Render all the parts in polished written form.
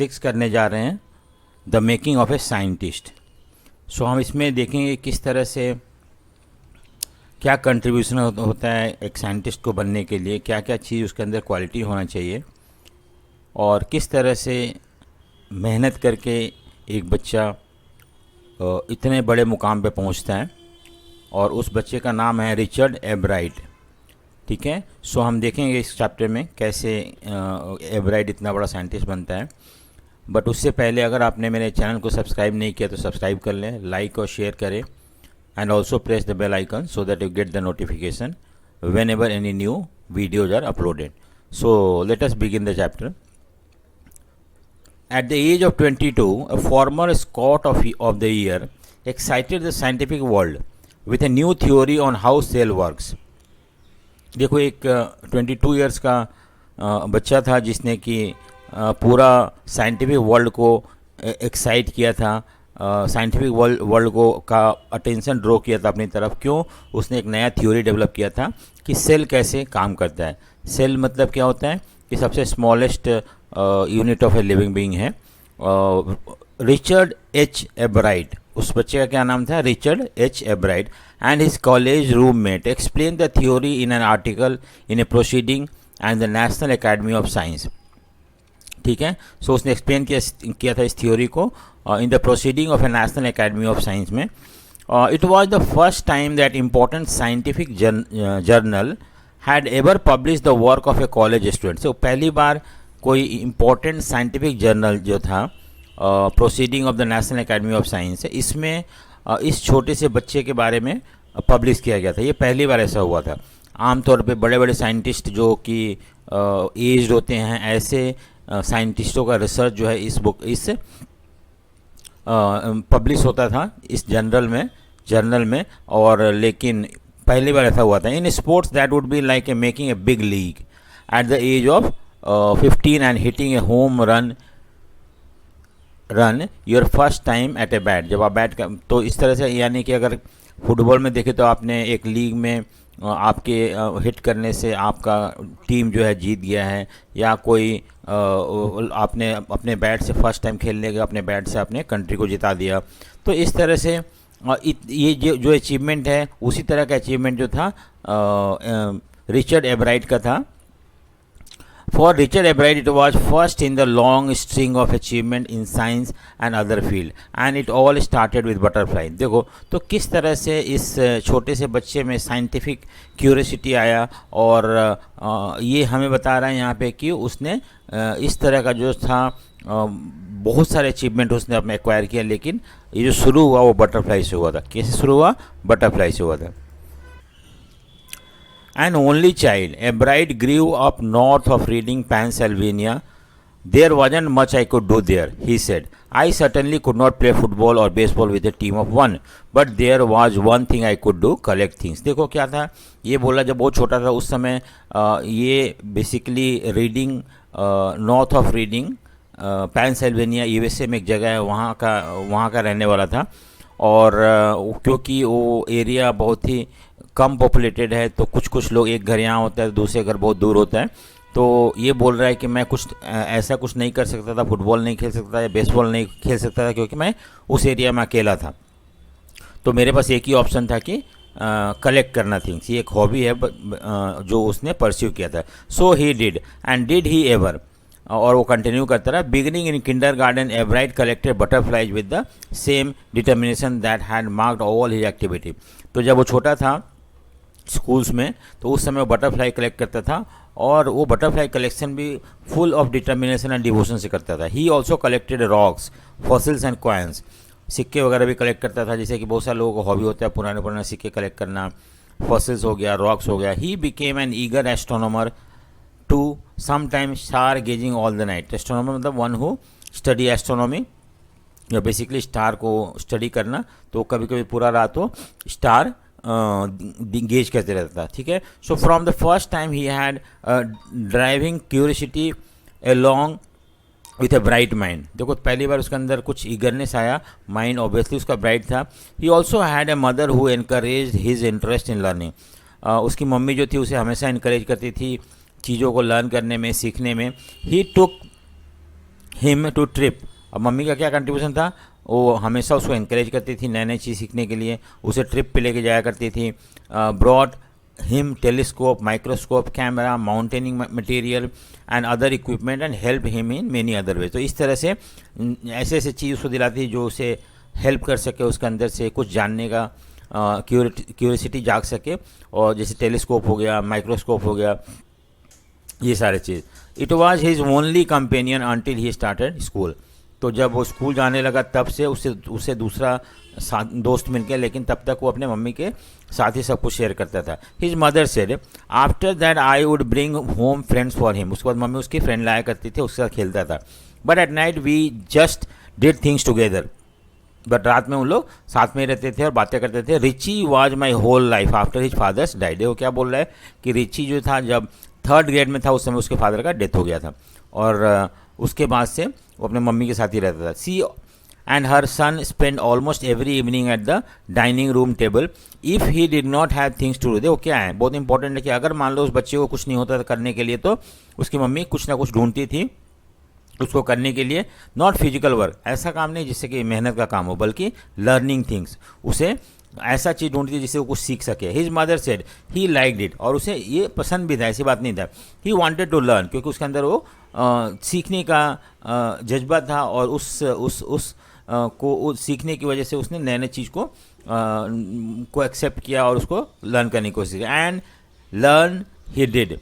6 करने जा रहे हैं, the making of a scientist. So हम इसमें देखेंगे किस तरह से क्या कंट्रीब्यूशन होता है एक साइंटिस्ट को बनने के लिए, क्या क्या चीज़ उसके अंदर क्वालिटी होना चाहिए, और किस तरह से मेहनत करके एक बच्चा इतने बड़े मुकाम पे पहुंचता है। और उस बच्चे का नाम है रिचर्ड एब्राइट। ठीक है, सो हम देखेंगे इस चैप्टर में कैसे एब्राइट इतना बड़ा साइंटिस्ट बनता है। बट उससे पहले अगर आपने मेरे चैनल को सब्सक्राइब नहीं किया तो सब्सक्राइब कर लें, लाइक और शेयर करें, and also press the bell icon so that you get the notification whenever any new videos are uploaded. So let us begin the chapter. At the age of 22, a former Scot of the Year excited the scientific world with a new theory on how cell works. देखो, एक 22 years का बच्चा था जिसने कि पूरा scientific world को excite किया था, साइंटिफिक वर्ल्ड को का अटेंशन ड्रॉ किया था अपनी तरफ। क्यों? उसने एक नया थ्योरी डेवलप किया था कि सेल कैसे काम करता है। सेल मतलब क्या होता है कि सबसे smallest unit of a living being है। रिचर्ड एच एब्राइट, उस बच्चे का क्या नाम था? Richard H एब्राइट, and his college roommate explain the theory in an article in A proceeding and the national academy of science. ठीक है, सो उसने एक्सप्लेन किया था इस थ्योरी को in the proceeding of a national academy of science में। It was the first time that important scientific journal had ever publish the work of a college student. So पहली बार कोई इम्पोर्टेंट साइंटिफिक जर्नल जो था proceeding of the national academy of science, इसमें इस छोटे से बच्चे के बारे में पब्लिश किया गया था। ये पहली बार ऐसा हुआ था। आमतौर पे बड़े बड़े साइंटिस्ट जो कि एज्ड होते हैं, ऐसे साइंटिस्टों का रिसर्च जो है इस पब्लिश होता था इस जर्नल में, और लेकिन पहली बार ऐसा हुआ था। In sports that would be like a making a big league at the age of 15 and hitting a home run your first time at a bat. जब आप बैट कर, तो इस तरह से, यानी कि अगर फुटबॉल में देखें तो आपने एक लीग में आपके हिट करने से आपका टीम जो है जीत गया है, या कोई आपने अपने बैट से फर्स्ट टाइम खेलने का अपने बैट से अपने कंट्री को जिता दिया। तो इस तरह से ये जो अचीवमेंट है, उसी तरह का अचीवमेंट जो था रिचर्ड एब्राइट का था। For Richard Ebright, it was first in the long string of achievement in science and other field, and it all started with butterfly. देखो, तो किस तरह से इस छोटे से बच्चे में साइंटिफिक क्यूरियोसिटी आया, और ये हमें बता रहा है यहाँ पे कि उसने इस तरह का जो था बहुत सारे अचीवमेंट उसने अपने एक्वायर किया, लेकिन ये जो शुरू हुआ वो बटरफ्लाई से हुआ था। कैसे शुरू हुआ? बटरफ्लाई से हुआ था। An only child, Ebright grew up north of Reading, Pennsylvania. There wasn't much I could do there, he said. I certainly could not play football or baseball with a team of one, but there was one thing I could do, collect things. देखो क्या था, ये बोला जब बहुत छोटा था उस समय, ये basically reading, north of reading, Pennsylvania USA में एक जगह है, वहाँ का रहने वाला था। और क्योंकि वो एरिया बहुत ही कम पॉपुलेटेड है, तो कुछ लोग, एक घर यहाँ होता है, दूसरे घर बहुत दूर होता है। तो ये बोल रहा है कि मैं ऐसा कुछ नहीं कर सकता था, फुटबॉल नहीं खेल सकता था या बेसबॉल नहीं खेल सकता था, क्योंकि मैं उस एरिया में अकेला था। तो मेरे पास एक ही ऑप्शन था कि कलेक्ट करना थिंग्स। ये एक हॉबी है जो उसने परस्यू किया था। So he did, and did he ever, और वो कंटिन्यू करता रहा। Beginning in kindergarten, Ebright collected butterflies with the same determination that had marked all his activity. तो जब वो छोटा था स्कूल्स में, तो उस समय वो बटरफ्लाई कलेक्ट करता था, और वो बटरफ्लाई कलेक्शन भी full of determination and devotion से करता था। He also collected rocks, fossils and coins, सिक्के वगैरह भी कलेक्ट करता था। जैसे कि बहुत सारे लोगों को हॉबी होता है पुराने सिक्के कलेक्ट करना, फॉसिल्स हो गया, रॉक्स हो गया। He became an eager astronomer to sometimes star gazing all the night. Astronomer मतलब वन हु स्टडी एस्ट्रोनॉमी, या बेसिकली स्टार को स्टडी करना। तो कभी कभी पूरा रात वो स्टार गेज करते रहता था। ठीक है, so from the first time he had driving curiosity along with a bright mind. देखो, पहली बार उसके अंदर कुछ ईगरनेस आया, माइंड ऑब्वियसली उसका ब्राइट था। He also had a mother who encourage his interest in learning. उसकी मम्मी जो थी उसे हमेशा इनकरेज करती थी चीज़ों को लर्न करने में, सीखने में। ही टुक हिम टू ट्रिप। अब मम्मी का क्या कंट्रीब्यूशन था, वो हमेशा उसको इंकरेज करती थी नए नए चीज़ सीखने के लिए, उसे ट्रिप पे लेके जाया करती थी। Brought him telescope, microscope, camera, mounting material and other equipment and help him in many other way. तो इस तरह से ऐसे ऐसे चीज़ उसको दिलाती जो उसे हेल्प कर सके, उसके अंदर से कुछ जानने का क्यूरियोसिटी जाग सके। और जैसे टेलीस्कोप हो गया, माइक्रोस्कोप हो गया, ये सारे चीज़। It was his only companion until he started school. तो जब वो स्कूल जाने लगा तब से उससे दूसरा दोस्त मिल गया, लेकिन तब तक वो अपने मम्मी के साथ ही सब कुछ शेयर करता था। His mother said after that I would bring home friends for him. उसके बाद मम्मी उसकी फ्रेंड लाया करती थी, उसके साथ खेलता था। But at night we just did things together. But रात में उन लोग साथ में ही रहते थे और बातें करते थे। Richie was my whole life after his father's died. वो क्या बोल रहा है कि रिची जो था जब 3rd ग्रेड में था उस समय उसके फादर का डेथ हो गया था, और उसके बाद से वो अपने मम्मी के साथ ही रहता था। She and her son spend almost every evening at the dining room table if he did not have things to do. देखो क्या है, बहुत इंपॉर्टेंट है कि अगर मान लो उस बच्चे को कुछ नहीं होता था करने के लिए, तो उसकी मम्मी कुछ ना कुछ ढूंढती थी उसको करने के लिए। नॉट फिजिकल वर्क, ऐसा काम नहीं जिससे कि मेहनत का काम हो, बल्कि लर्निंग थिंग्स, उसे ऐसा चीज़ ढूंढती थी जिससे वो कुछ सीख सके। His mother said he liked it, और उसे ये पसंद भी था, ऐसी बात नहीं था। ही वांटेड टू लर्न, क्योंकि उसके अंदर वो सीखने का जज्बा था, और को सीखने की वजह से उसने नए नए चीज़ को एक्सेप्ट किया और उसको लर्न करने की कोशिश की। And learn he did.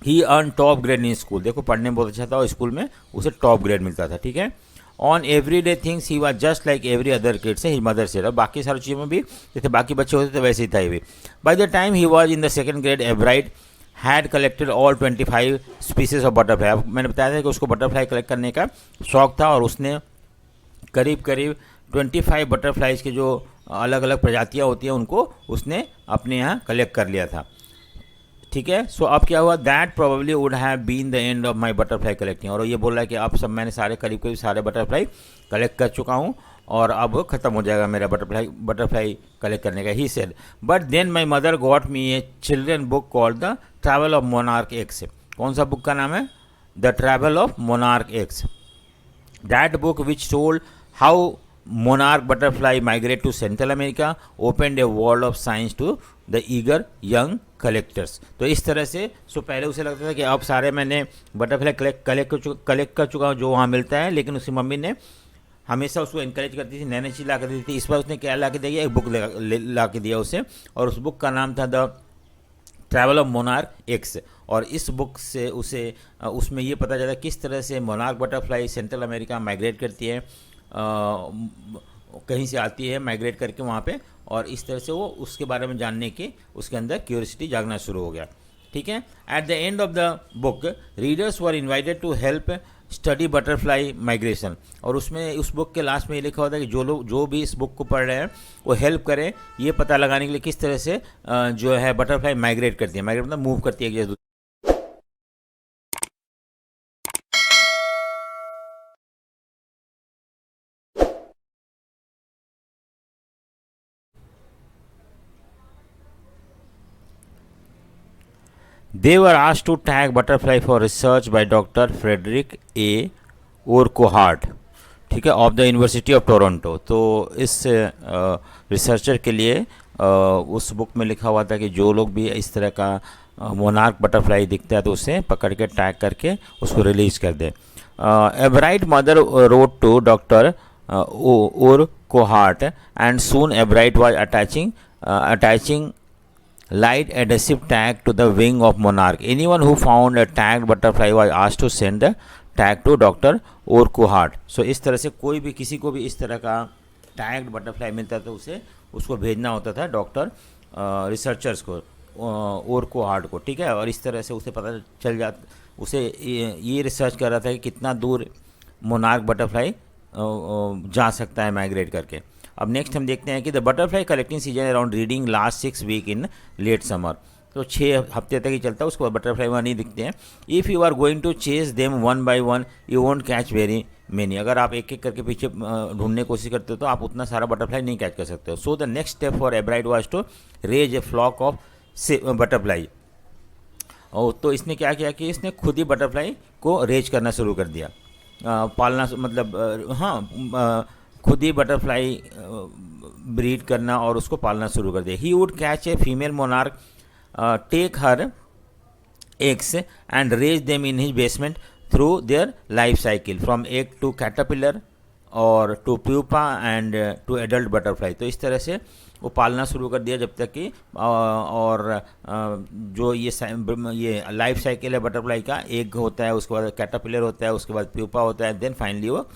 He earn top grade in school. देखो पढ़ने में बहुत अच्छा था और स्कूल में उसे टॉप ग्रेड मिलता था, ठीक है। On every day things he was just like every other kids his mother said. और बाकी सारी चीज़ों में भी जैसे बाकी बच्चे होते थे वैसे ही था ये भी। By the time he was in the 2nd grade Ebright had collected all 25 species of butterfly. अब मैंने बताया था कि उसको बटरफ्लाई कलेक्ट करने का शौक था, और उसने करीब करीब 25 बटरफ्लाइज के जो अलग अलग प्रजातियाँ होती हैं उनको उसने अपने यहाँ कलेक्ट कर लिया था, ठीक है। सो अब क्या हुआ, that probably would have been the end of my butterfly collecting. और ये बोल रहा है कि अब सब मैंने करीब करीब सारे बटरफ्लाई कलेक्ट कर चुका हूँ और अब ख़त्म हो जाएगा मेरा बटरफ्लाई कलेक्ट करने का। He said but then my mother got me a children book called the travel of monarch X. कौन सा बुक का नाम है, the travel of monarch X. That book which told how monarch butterfly migrate to Central America opened a world of science to the eager young collectors। तो इस तरह से पहले उसे लगता था कि अब सारे मैंने बटरफ्लाई कलेक्ट कर चुका हूँ जो वहाँ मिलता है, लेकिन उसकी मम्मी ने हमेशा उसको इंकरेज करती थी, नई नई चीज़ ला कर देती थी। इस बार उसने क्या ला के दिया, एक बुक ला के दिया उसे, और उस बुक का नाम था the travel of monarch x. और इस बुक से उसमें ये पता चला किस तरह से monarch butterfly central America migrate करती है, कहीं से आती है माइग्रेट करके वहाँ पे, और इस तरह से वो उसके बारे में जानने की उसके अंदर क्यूरियोसिटी जागना शुरू हो गया, ठीक है। At the end of the book readers were invited to help study butterfly migration. और उसमें उस बुक के लास्ट में ये लिखा होता है कि जो भी इस बुक को पढ़ रहे हैं वो हेल्प करें ये पता लगाने के लिए किस तरह से जो है बटरफ्लाई माइग्रेट करती है। माइग्रेट मतलब मूव करती है। They were asked to tag butterfly for research by Dr. Frederick A. Urquhart, ठीक है, of the university of Toronto. तो इस रिसर्चर के लिए उस बुक में लिखा हुआ था कि जो लोग भी इस तरह का मोनार्क बटरफ्लाई दिखता है तो उसे पकड़ के टैग करके उसको रिलीज कर दे। Ebright mother wrote to doctor Urquhart and soon a bright was attaching light adhesive tag to the wing of monarch. Anyone who found a tagged butterfly was asked to send the tag to Dr. Urquhart. So इस तरह से कोई भी किसी को भी इस तरह का टैग्ड बटरफ्लाई मिलता तो उसको भेजना होता था डॉक्टर रिसर्चर्स को, ओरकोहार्ट को, ठीक है। और इस तरह से उसे पता चल जाता, उसे ये रिसर्च कर रहा था कि कितना दूर मोनार्क बटरफ्लाई जा सकता है माइग्रेट करके। अब नेक्स्ट हम देखते हैं कि the butterfly collecting season around reading last 6 week in late summer. तो 6 हफ्ते तक ही चलता है, उसके बाद बटरफ्लाई वहाँ नहीं दिखते हैं। If you are going to chase them one by one you won't catch very many. अगर आप एक एक करके पीछे ढूंढने की कोशिश करते हो तो आप उतना सारा बटरफ्लाई नहीं कैच कर सकते हो। So the next step for Ebright was to raise a flock of butterfly. और तो इसने क्या किया कि इसने खुद ही बटरफ्लाई को रेज करना शुरू कर दिया। पालना मतलब खुद ही बटरफ्लाई ब्रीड करना और उसको पालना शुरू कर दिया. He would catch a female monarch, take her eggs and raise them in his basement through their life cycle from egg to caterpillar और to pupa and to adult butterfly. तो इस तरह से वो पालना शुरू कर दिया जब तक कि और जो ये लाइफ साइकिल है बटरफ्लाई का, एग होता है, उसके बाद कैटरपिलर होता है, उसके बाद प्यूपा होता है, देन फाइनली वो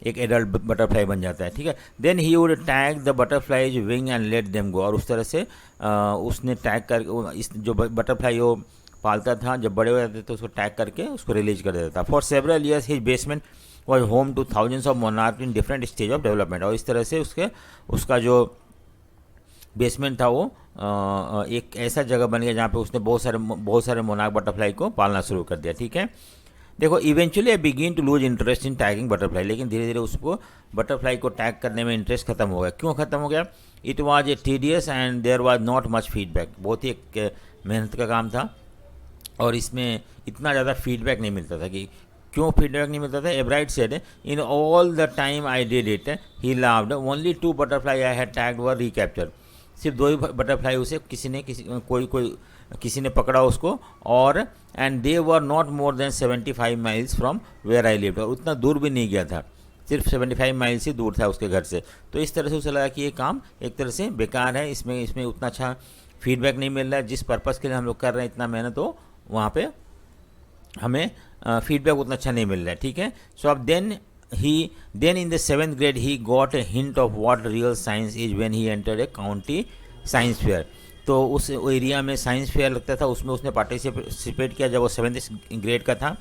एक एडल्ट बटरफ्लाई बन जाता है. ठीक है. Then he would tag the butterflies wing and let them go. और उस तरह से उसने टैग कर इस जो बटरफ्लाई वो पालता था, जब बड़े हो जाते थे तो उसको टैग करके उसको रिलीज कर देता था. For several years his basement was home two thousands of monarch in different stage of development. और इस तरह से उसका जो बेसमेंट था वो एक ऐसा जगह बन गया जहाँ पे उसने बहुत सारे मोनार्क बटरफ्लाई को पालना शुरू कर दिया. ठीक है. देखो, eventually I begin to lose interest in tagging butterfly. लेकिन धीरे धीरे उसको बटरफ्लाई को टैग करने में इंटरेस्ट खत्म हो गया. क्यों खत्म हो गया? It was a tedious and there was not much feedback. बहुत ही एक मेहनत का काम था और इसमें इतना ज़्यादा फीडबैक नहीं मिलता था. कि क्यों फीडबैक नहीं मिलता था? एब्राइट said, in all the time I did it he लाव्ड, only 2 butterfly I had tagged were recapture. सिर्फ 2 ही बटरफ्लाई उसे किसी ने पकड़ा उसको, और and they were not more than 75 miles from where I lived. और उतना दूर भी नहीं गया था, सिर्फ 75 माइल्स ही दूर था उसके घर से. तो इस तरह से उसे लगा कि ये काम एक तरह से बेकार है, इसमें उतना अच्छा फीडबैक नहीं मिल रहा है. जिस पर्पज़ के लिए हम लोग कर रहे हैं इतना मेहनत हो, वहाँ पे हमें फीडबैक उतना अच्छा नहीं मिल रहा है. ठीक है. सो अब then in the 7th grade he got a hint of what real science is when he entered a county science fair. तो उस एरिया में साइंस फेयर लगता था, उसमें उसने पार्टिसिपेट किया जब वो 7th grade का था,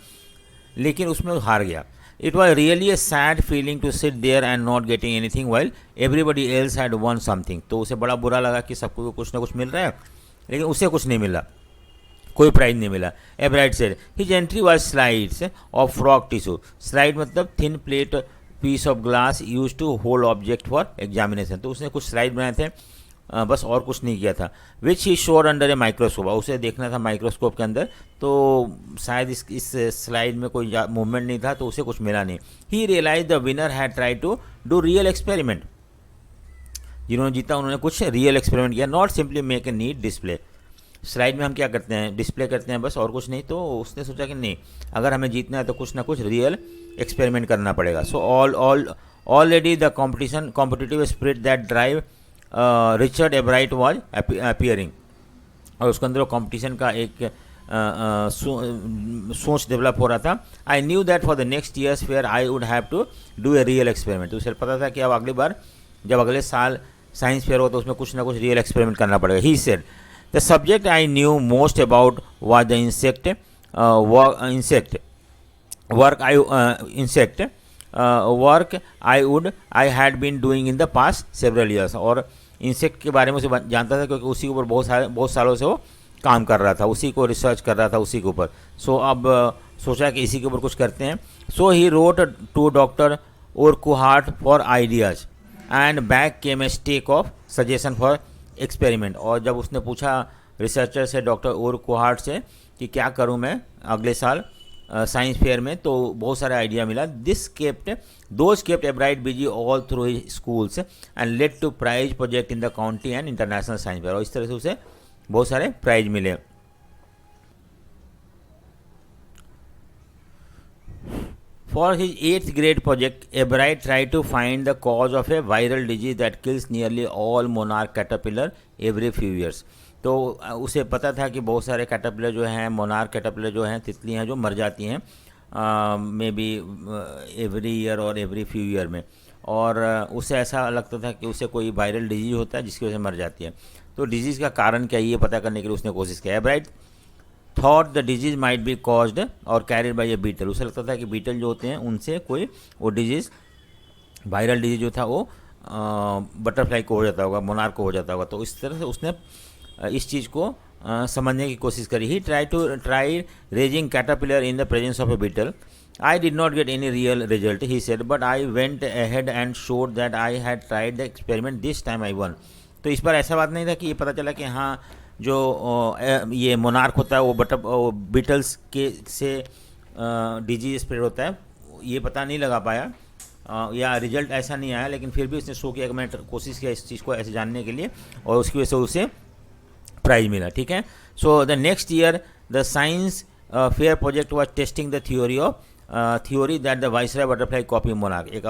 लेकिन उसमें वो हार गया. It was really a sad feeling to sit there and not getting anything while everybody else had won something. तो उसे बड़ा बुरा लगा कि सबको कुछ ना कुछ मिल रहा है, लेकिन उसे कुछ नहीं मिला, कोई प्राइज नहीं मिला. Ebright said his entry was slides of frog tissue. Slide मतलब thin plate piece of glass used to hold object for examination. तो उसने कुछ स्लाइड बनाए थे, बस और कुछ नहीं किया था. विच ही शोर अंडर ए माइक्रोस्कोप. उसे देखना था माइक्रोस्कोप के अंदर, तो शायद इस स्लाइड में कोई मूवमेंट नहीं था, तो उसे कुछ मिला नहीं. He realize the winner had try to do real experiment. जिन्होंने जीता उन्होंने कुछ रियल एक्सपेरिमेंट किया, not simply make a neat display. Slide में हम क्या करते हैं? डिस्प्ले करते हैं बस, और कुछ नहीं. तो उसने सोचा कि नहीं, अगर हमें जीतना है तो कुछ ना कुछ रियल एक्सपेरिमेंट करना पड़ेगा. So already the competitive spirit that drive Richard एब्राइट was appearing. और उसके अंदर कॉम्पिटिशन का एक सोच डेवलप हो रहा था. I knew that for the next year's fair I would have to do a real experiment. उसे पता था कि अब अगली बार जब अगले साल साइंस फेयर हो तो उसमें कुछ ना कुछ रियल एक्सपेरिमेंट करना पड़ेगा. He said the subject I knew most about was the insect work I had been doing in the past several years. और इंसेक्ट के बारे में उसे जानता था क्योंकि उसी के ऊपर बहुत सालों से वो काम कर रहा था, उसी को रिसर्च कर रहा था उसी के ऊपर. सो अब सोचा कि इसी के ऊपर कुछ करते हैं. So he wrote to doctor Urquhart for ideas and back came a stack of suggestion for experiment. और जब उसने पूछा रिसर्चर से, डॉक्टर ओरकुहार्ट से, कि क्या करूं मैं अगले साल साइंस फेयर में, तो बहुत सारे आइडिया मिला. Those kept Ebright busy all through his schools and led to prize project in the county and international science fair. और इस तरह से उसे बहुत सारे प्राइज मिले. For his 8th grade project, Ebright tried to find the cause of a viral disease that kills nearly all monarch caterpillar every few years. तो उसे पता था कि बहुत सारे कैटरपिलर जो हैं, मोनार्क कैटरपिलर जो हैं, तितली हैं जो मर जाती हैं मे बी एवरी ईयर और एवरी फ्यू ईयर में. और उसे ऐसा लगता था कि उसे कोई वायरल डिजीज होता है जिसकी वजह से मर जाती है. तो डिजीज़ का कारण क्या है ये पता करने के लिए उसने कोशिश किया. एब्राइट thought the disease might be caused और कैरिड बाई ए बीटल. उसे लगता था कि बीटल जो होते हैं उनसे कोई वो डिजीज़, वायरल डिजीज जो था वो बटरफ्लाई को हो जाता होगा, मोनार्क को हो जाता होगा. तो इस तरह से उसने इस चीज़ को समझने की कोशिश करी. He try raising caterpillar in the presence of a beetle. I did not get any real result he said, but I went ahead and showed that I had tried the experiment, this time I won. तो इस बार ऐसा बात नहीं था कि ये पता चला कि हाँ जो ये मोनार्क होता है वो बीटल्स के से डिजीज स्प्रेड होता है, ये पता नहीं लगा पाया या रिजल्ट ऐसा नहीं आया, लेकिन फिर भी उसने शो किया कि मैंने कोशिश किया इस चीज़ को ऐसे जानने के लिए, और उसकी वजह से उसे प्राइज मिला। ठीक है। सो the next year the science fair project was testing the theory that the viceroy butterfly copy monarch. एक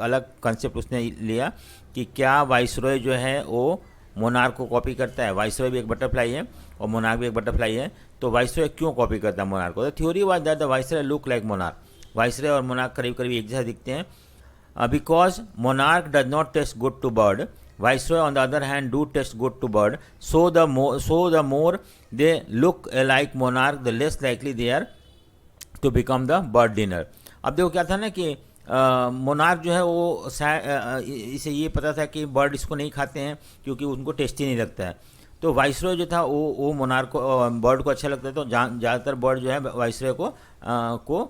अलग कंसेप्ट उसने लिया कि क्या वाइसरॉय जो है वो मोनार्क को कॉपी करता है। वाइसरॉय भी एक बटरफ्लाई है और मोनार्क भी एक बटरफ्लाई है, तो वाइसरॉय क्यों कॉपी करता है मोनार्क को। The theory was that the viceroy look like monarch. Viceroy और मोनार्क करीब करीब एक जैसा दिखते हैं। Because monarch does not taste good to bird, viceroy on the other hand do taste good to bird. So the more they look like monarch, the less likely they are to become the bird dinner. अब देखो क्या था ना कि monarch जो है वो इसे ये पता था कि बर्ड इसको नहीं खाते हैं क्योंकि उनको टेस्टी नहीं लगता है। तो वाइसरॉय जो था वो मोनार्क को बर्ड को अच्छा लगता है, तो ज़्यादातर बर्ड जो है वाइसरॉय को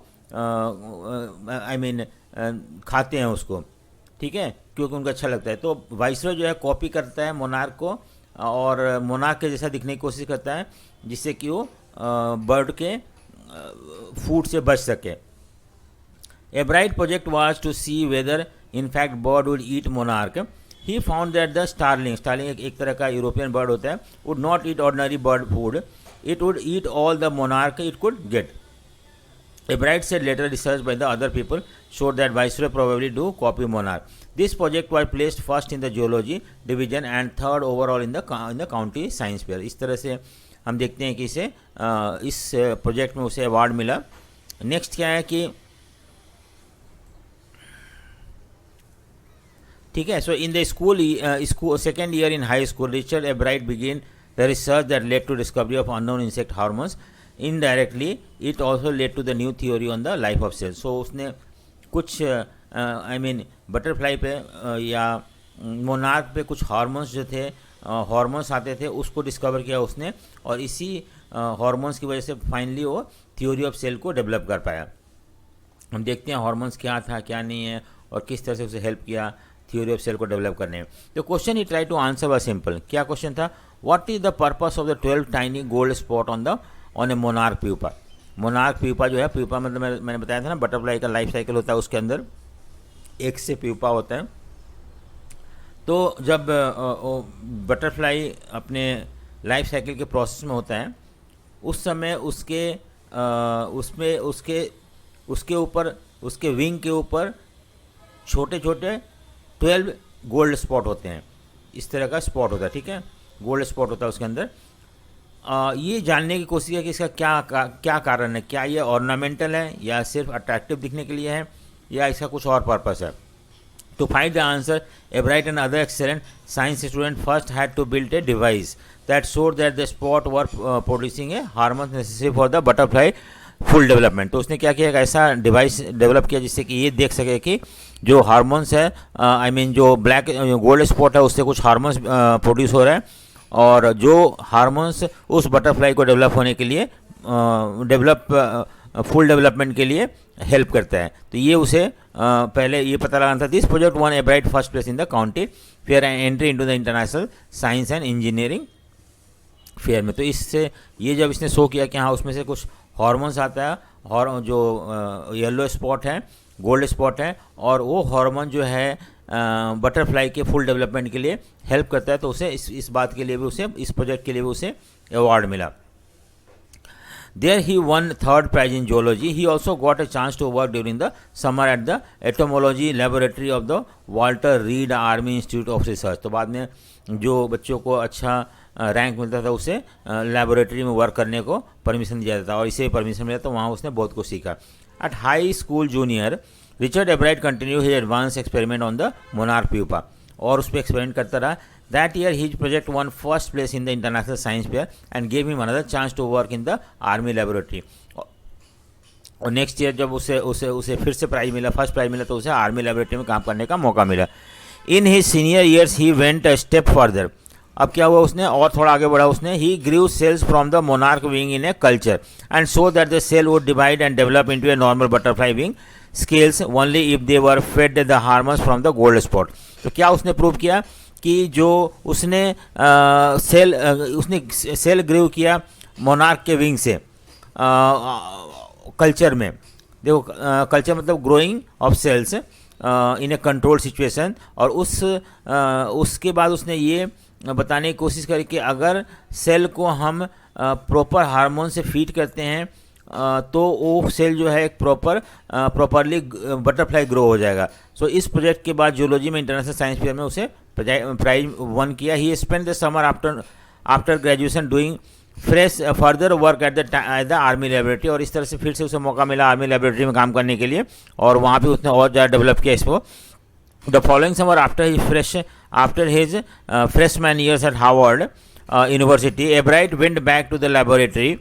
आई मीन खाते हैं उसको। ठीक है, क्योंकि उनको अच्छा लगता है। तो वाइसरॉय जो है कॉपी करता है मोनार्क को और मोनार्क के जैसा दिखने की कोशिश करता है जिससे कि वो बर्ड के फूड से बच सके। Ebright project was to see whether in fact bird would eat monarch. He found that the starling एक तरह का यूरोपियन बर्ड होता है, would not eat ordinary bird food, it would eat all the monarch it could get. A bright said later research by the other people showed that Viceroy probably do copy monarch. This project was placed first in the zoology division and third overall in the county science fair. इस तरह से हम देखते हैं कि इस project में उसे अवार्ड मिला। नेक्स्ट क्या है कि ठीक है, so in the school second year in high school Richard Ebright begin the research that led to discovery of unknown insect hormones. Indirectly it also led to the new theory on the life of cells. So उसने कुछ I mean butterfly पे या monarch पे कुछ hormones जो थे hormones आते थे उसको डिस्कवर किया उसने, और इसी हार्मोन्स की वजह से फाइनली वो थ्योरी ऑफ सेल को डेवलप कर पाया। हम देखते हैं हार्मोन्स क्या था क्या नहीं है और किस तरह से उसे हेल्प किया थ्योरी ऑफ सेल को डेवलप करने में। तो question he try to answer was simple. क्या क्वेश्चन था? What is the purpose of the 12 tiny gold spot on a monarch pupa. Monarch pupa जो है, प्यूपा मतलब मैंने बताया था ना बटरफ्लाई का लाइफ साइकिल होता है, उसके अंदर एक से प्यूपा होता है। तो जब बटरफ्लाई अपने लाइफ साइकिल के प्रोसेस में होता है उस समय उसके ऊपर उसके विंग के ऊपर छोटे छोटे 12 गोल्ड स्पॉट होते हैं। इस तरह का स्पॉट होता है, ठीक है, गोल्ड स्पॉट होता है उसके अंदर। ये जानने की कोशिश है कि इसका क्या कारण है, क्या ये ऑर्नामेंटल है या सिर्फ अट्रैक्टिव दिखने के लिए है या इसका कुछ और पर्पस है। To find the answer, a bright and other excellent science student first had to build a device that showed that the spot were producing a hormone necessary for the butterfly full development. तो उसने क्या किया, एक ऐसा device develop किया जिससे कि ये देख सके कि जो हार्मोन्स है आई मीन जो ब्लैक गोल्ड स्पॉट है उससे कुछ हार्मोन्स प्रोड्यूस हो रहा है और जो हार्मोन्स उस बटरफ्लाई को डेवलप होने के लिए फुल डेवलपमेंट के लिए हेल्प करता है। तो ये उसे पहले ये पता लगाना था। This project one a bright first place in the county fair and entry into the international science and engineering fair में। तो इससे ये जब इसने शो किया कि हाँ उसमें से कुछ हार्मोन्स आता है और जो येलो स्पॉट है गोल्ड स्पॉट है और वो हार्मोन जो है बटरफ्लाई के फुल डेवलपमेंट के लिए हेल्प करता है, तो उसे इस बात के लिए भी उसे इस प्रोजेक्ट के लिए भी उसे अवार्ड मिला। There he won third prize in zoology. He also got a chance to work during the summer at the entomology laboratory of the Walter Reed Army Institute of Research. तो बाद में जो बच्चों को अच्छा रैंक मिलता था उसे लेबोरेटरी में वर्क करने को परमिशन दिया जाता था और इसे परमिशन मिला तो वहाँ उसने बहुत कुछ सीखा। At high school junior, Richard Ebright continued his advanced experiment on the monarch pupa और उस पर एक्सपेरिमेंट करता रहा। That year his project won first place in the international science fair and gave him another chance to work in the army laboratory. और next year जब उसे फिर से प्राइज मिला, फर्स्ट प्राइज मिला, तो उसे आर्मी लेबोरेटरी में काम करने का मौका मिला। In his senior years he went a step further. अब क्या हुआ उसने और थोड़ा आगे बढ़ा उसने। He grew cells from the monarch wing in a culture and so that the cell would divide and develop into a normal butterfly wing scales only if they were fed the hormones from the gold spot. तो क्या उसने prove किया कि जो उसने cell ग्रू किया monarch के wing से कल्चर में, देखो कल्चर मतलब growing of cells in a control situation, और उसके बाद उसने ये बताने की कोशिश करी कि अगर सेल को हम प्रॉपर हार्मोन से फीड करते हैं तो वो सेल जो है एक प्रॉपरली बटरफ्लाई ग्रो हो जाएगा। सो इस प्रोजेक्ट के बाद जूलॉजी में इंटरनेशनल साइंस फेयर में उसे प्राइज वन किया। He spend the summer after graduation doing fresh further work at the army laboratory, और इस तरह से फिर से उसे मौका मिला आर्मी लेबोरेटरी में काम करने के लिए, और वहाँ पे उसने और ज़्यादा डेवलप किया इसको। The following summer after his freshman years at Harvard University, Ebright went back to the laboratory,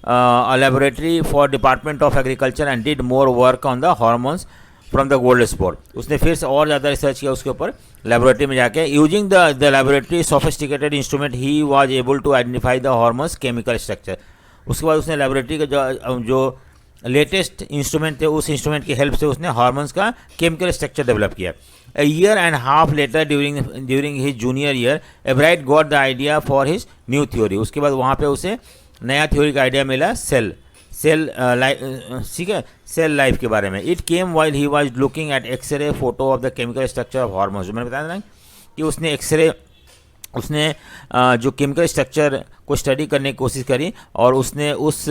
a laboratory for Department of Agriculture, and did more work on the hormones from the gold sport. उसने फिर से और ज़्यादा research किया उसके ऊपर laboratory में जाके। Using the laboratory sophisticated instrument he was able to identify the hormones chemical structure. उसके बाद उसने लेबोरेटरी का जो लेटेस्ट इंस्ट्रूमेंट थे उस इंस्ट्रूमेंट की हेल्प से उसने हार्मोन्स का केमिकल स्ट्रक्चर डेवलप किया। A year and a half later during his junior year, Ebright got the idea for his new theory. उसके बाद वहाँ पे उसे नया थ्योरी का आइडिया मिला सेल ठीक है, सेल लाइफ के बारे में। It came while he was looking at X-ray photo of the chemical structure of hormones. मैंने बताया ना कि उसने जो केमिकल स्ट्रक्चर को स्टडी करने की कोशिश करी, और उसने उस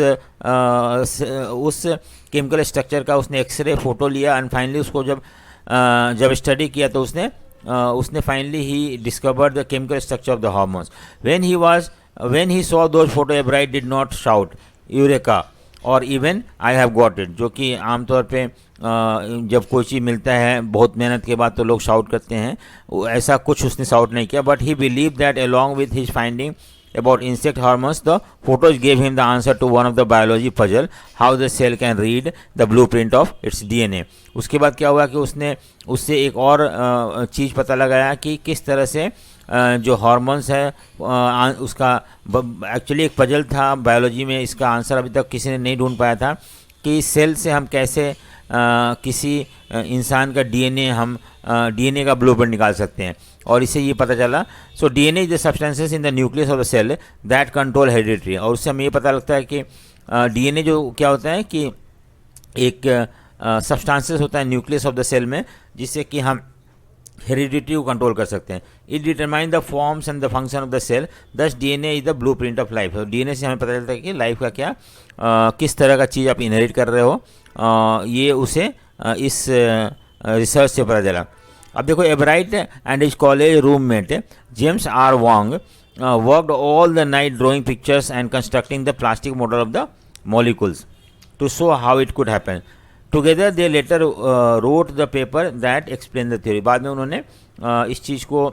केमिकल स्ट्रक्चर का उसने एक्सरे फोटो लिया, एंड फाइनली उसको जब स्टडी किया तो उसने finally he discovered the chemical structure of the hormones. When he saw those photo, Ebright did not shout eureka और even I have got it, जो कि आमतौर पे जब कोई चीज़ मिलता है बहुत मेहनत के बाद तो लोग शाउट करते हैं, ऐसा कुछ उसने शाउट नहीं किया। But he believe that along with his finding about insect hormones, the photos gave him the answer to one of the biology puzzle, how the cell can read the blueprint of its DNA. उसके बाद क्या हुआ कि उसने उससे एक और चीज़ पता लगाया कि किस तरह से जो हार्मोन्स है उसका एक्चुअली एक पजल था बायोलॉजी में, इसका आंसर अभी तक किसी ने नहीं ढूंढ पाया था कि सेल से हम कैसे किसी इंसान का डीएनए का ब्लूप्रिंट निकाल सकते हैं, और इससे ये पता चला। So DNA is the substances in the nucleus of the cell that control heredity, और उससे हमें ये पता लगता है कि डीएनए जो क्या होता है कि एक सब्सटेंसेस होता है न्यूक्लियस ऑफ द सेल में, जिससे कि हम हेरिडिटी को कंट्रोल कर सकते हैं। It determine the forms and the function of the cell, this DNA is the blueprint of life. DNA से हमें पता चलता है कि लाइफ का क्या किस तरह का चीज़ आप इनहेरिट कर रहे हो, ये उसे इस रिसर्च से पता चला। अब देखो, Ebright and his college roommate James R Wang worked all the night drawing pictures and constructing the plastic model of the molecules to show how it could happen. Together they later wrote the paper that explain the theory. बाद में उन्होंने इस चीज़ को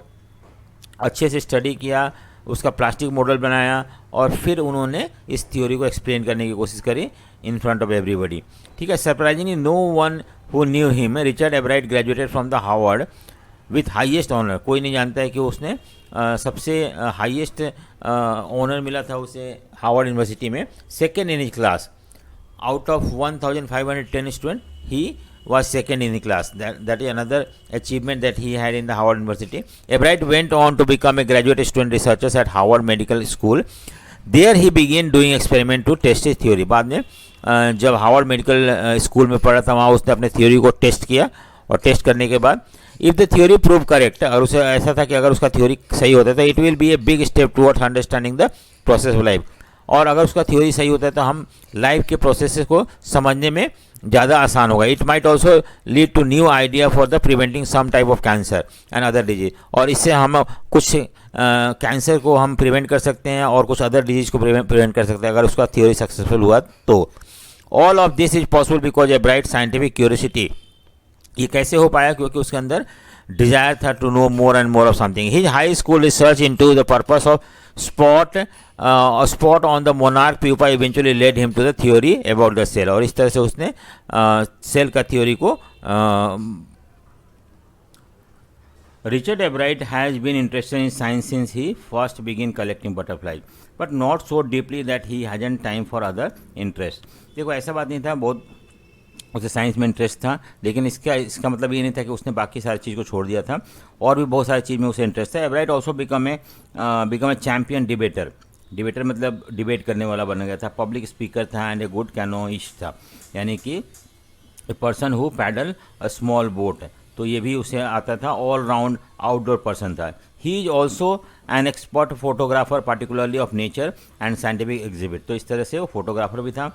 अच्छे से study किया, उसका plastic model बनाया, और फिर उन्होंने इस थ्योरी को एक्सप्लेन करने की कोशिश करी इन फ्रंट ऑफ एवरीबडी। ठीक है, surprisingly no one who knew him, Richard Ebright graduated from the Harvard with highest honour. कोई नहीं जानता है कि उसने सबसे हाईएस्ट ऑनर मिला था उसे हार्वर्ड यूनिवर्सिटी में, second in his class. Out of 1,510 students, he was second in the class. That is another achievement that he had in the Harvard University. Ebright went on to become a graduate student researcher at Harvard Medical School. There he began doing experiment to test his theory. बाद में जब Harvard medical school में पढ़ा था वहाँ उसने अपने theory को टेस्ट किया, और टेस्ट करने के बाद if the theory prove correct, और उसे ऐसा था कि अगर उसका थ्योरी सही होता है तो it will be a big step towards understanding the process of life, और अगर उसका थ्योरी सही होता है तो हम लाइफ के प्रोसेस को समझने में ज़्यादा आसान होगा। It might also lead to new idea for the preventing some type of cancer and other disease, और इससे हम कुछ कैंसर को हम प्रिवेंट कर सकते हैं और कुछ अदर डिजीज को प्रिवेंट कर सकते हैं अगर उसका थ्योरी सक्सेसफुल हुआ तो। All of this is possible because Ebright scientific curiosity. ये कैसे हो पाया? क्योंकि उसके अंदर डिजायर था to know more and more of something. His high school research into the purpose of spot on the monarch pupa eventually led him to the theory about the cell, और इस तरह से उसने सेल का theory को Richard Ebright has been interested in science since he first began collecting butterflies, but not so deeply that he hasn't time for other interest. देखो, ऐसा बात नहीं था, बहुत उसे साइंस में इंटरेस्ट था, लेकिन इसका मतलब ये नहीं था कि उसने बाकी सारी चीज़ को छोड़ दिया था, और भी बहुत सारी चीज़ में उसे इंटरेस्ट था। Ebright also become a champion debater मतलब डिबेट करने वाला बन गया था, पब्लिक स्पीकर था, एंड ए गुड कैनोइस्ट था, यानी कि a person who paddle a small boat, तो ये भी उसे आता था। ऑल राउंड आउटडोर पर्सन था। He is also an expert photographer particularly of nature and scientific exhibit, तो इस तरह से वो फोटोग्राफर भी था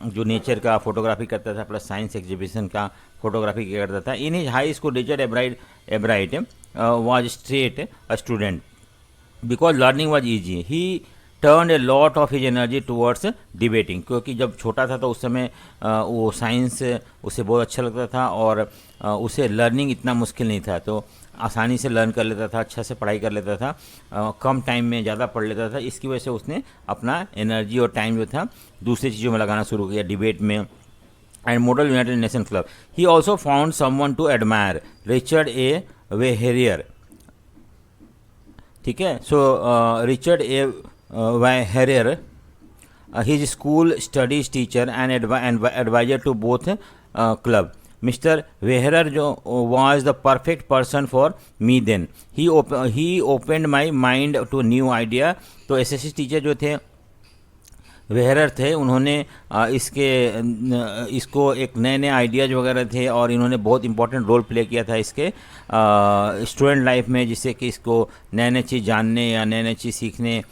जो नेचर का फोटोग्राफी करता था प्लस साइंस एग्जीबिशन का फोटोग्राफी किया करता था। In his high school Richard एब्राइट was straight a student because learning was easy. He turn a lot of his energy towards debating, क्योंकि जब छोटा था तो उस समय वो साइंस उसे बहुत अच्छा लगता था और उसे लर्निंग इतना मुश्किल नहीं था, तो आसानी से लर्न कर लेता था, अच्छा से पढ़ाई कर लेता था, कम टाइम में ज़्यादा पढ़ लेता था। इसकी वजह से उसने अपना एनर्जी और टाइम जो था दूसरी चीज़ों में लगाना शुरू किया, डिबेट में and model United Nation club. He also found someone to admire, Richard A Weherier. ठीक है, सो Richard A Weherier, his school studies teacher and advisor to both club. Mr. Veherer was the perfect person for me then. He opened my mind to new idea. तो SSC teacher जो थे वेहरर थे, उन्होंने इसको एक नए नए आइडियाज़ वगैरह थे और इन्होंने बहुत इंपॉर्टेंट रोल प्ले किया था इसके स्टूडेंट लाइफ में, जिससे कि इसको नए नए चीज़ जानने या नए नए चीज़ सीखने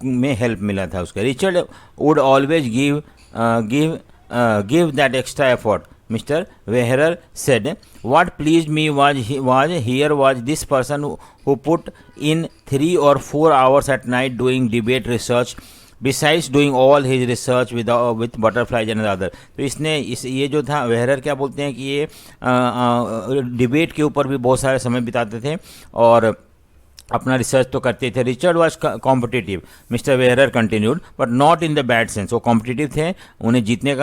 में हेल्प मिला था उसका। Richard would always give that extra effort, Mr. Veherer said. What pleased me was this person who put in 3 or 4 hours at night doing debate research, besides doing all his research with butterflies and other. तो ये जो था वेहरर, क्या बोलते हैं कि ये debate के ऊपर भी बहुत सारे समय बिताते थे और अपना रिसर्च तो करते थे। Richard was competitive, mister Wehrer continued, but not in the bad sense. वो कॉम्पिटिटिव थे, उन्हें जीतने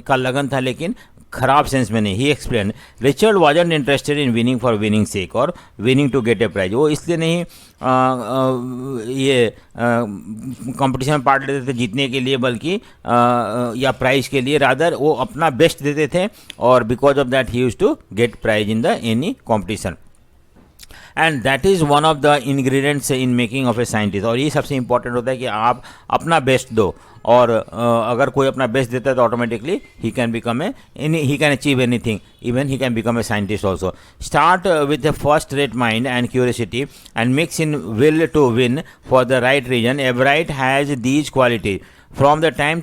का लगन था, लेकिन खराब सेंस में नहीं। He explain, Richard wasn't interested in winning for winning sake और winning to get a prize. वो इसलिए नहीं ये कंपटीशन में पार्ट लेते थे जीतने के लिए, बल्कि या प्राइज के लिए, रादर वो अपना बेस्ट देते थे और because of that he used to get prize in the any competition. And that is one of the ingredients in making of a scientist. और ये सबसे इंपॉर्टेंट होता है कि आप अपना बेस्ट दो, और अगर कोई अपना बेस्ट देता है तो automatically he can achieve anything, even he can become a scientist also. Start with a first rate mind and curiosity and mix in will to win for the right reason. Ebright has these quality. From the time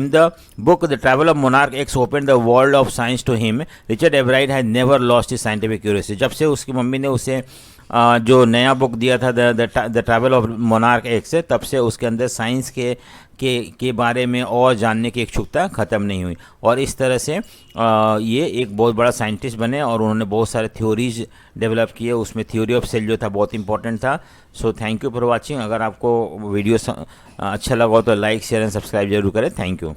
the book The Travel of Monarch X opened the world of science to him, Richard Everett had never lost his scientific curiosity. जब से उसकी mummy ने उसे जो नया book दिया था the travel of monarch x, तब से उसके अंदर साइंस के बारे में और जानने की इच्छुकता ख़त्म नहीं हुई, और इस तरह से ये एक बहुत बड़ा साइंटिस्ट बने और उन्होंने बहुत सारे थ्योरीज डेवलप किए। उसमें थ्योरी ऑफ सेल जो था बहुत इंपॉर्टेंट था। So thank you for watching. अगर आपको वीडियो अच्छा लगा हो तो लाइक शेयर एंड सब्सक्राइब जरूर करें। Thank you.